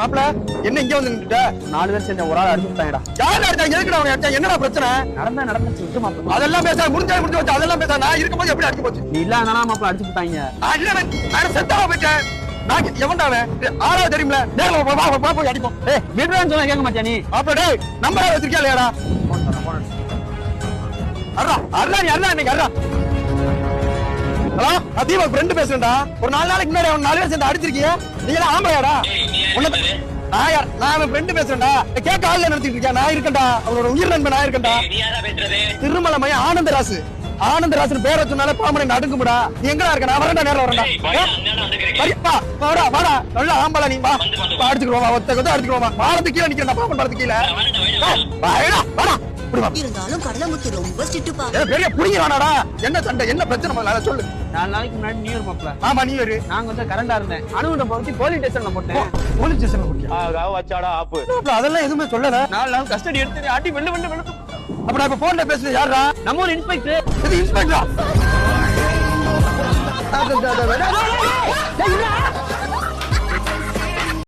மாப்பிள என்ன இங்க வந்து நின்னுட்ட? 4 பேர் சேர்ந்த ஒரு ஆள் அடிச்சுட்டாங்கடா. யாரு அடிச்சாங்க? எதுக்குடா அவன் அடிச்சான்? என்னடா பிரச்சனை? நடந்துச்சு விட்டு மாப்பிள. அதெல்லாம் பேச முடிஞ்சு வச்சு அதெல்லாம் பேச நான் இருக்கும்போது எப்படி அடிச்சு போச்சு? நீ இல்லாதனால மாப்பிள அடிச்சு விட்டாங்க. நான் செத்தாவ போயிட்டேன். நான் எவன்டாவே? ஆளா தெரியும்ல. நேர்ல போய் அடிப்போம். ஏய் மீட்டர்னு சொன்னா கேட்க மாட்டியா நீ? மாப்பிள டேய் நம்பர் வச்சிருக்கியா இல்லையாடா? அர்ரா இன்னைக்கு அர்ரா. ஹலோ நான் தீபக் ஃப்ரெண்ட் பேசுறேன்டா. ஒரு 4 நாளைக்கு முன்னாடி அவன் 4 பேர் சேர்ந்து அடிச்சிருக்கீங்க. நீங்க எல்லாம் ஆம்பளையாடா? நான் அவன் ஃப்ரெண்ட் பேசுறேன்டா. கேட்க ஆள்ல நடத்திட்டு இருக்கியா? நான் இருக்கேன்டா. அவனோட உயிர் நண்பன் நான் இருக்கேன்டா. திருமலை மையம் ஆனந்தராசன் பேரை சொன்னாலே பாமரை நடுங்கும்டா. நீ எங்கடா இருக்க? நான் வரேன்டா, நேரில் வரேன்டா. வாடா நல்ல ஆம்பளை நீ வா. அடிச்சுக்கிறோமா ஒத்த அடிச்சுக்கிறோமா. பாலத்து கீழே நிக்கிறேன். பாப்பன் பாலத்து கீழே வாடா. இருந்தாலும் கடலமுத்து ரொம்ப ஸ்ட்ரிக்ட்பா. பெரிய புடிங்க வேணாடா. என்ன சண்டை என்ன பிரச்சனை முதல்ல சொல்லு. 4 நாளைக்கு முன்னாடி நியூ இயர் மாப்பிள. ஆமா நியூ இயர். நாங்க வந்து கரண்டா இருந்தேன். அனுகுண்ட போய் போலீஸ் ஸ்டேஷன்ல போட்டேன். போலீஸ் ஸ்டேஷன்ல போட்டியா? வச்சாடா ஆப்பு. அதெல்லாம் எதுவுமே சொல்லல. 4 நாள் கஸ்டடி எடுத்து அடி வெள்ளு. அப்ப நான் இப்ப போன்ல பேசுறது யாரா? நம்ம ஒரு இன்ஸ்பெக்டர். இது இன்ஸ்பெக்டரா?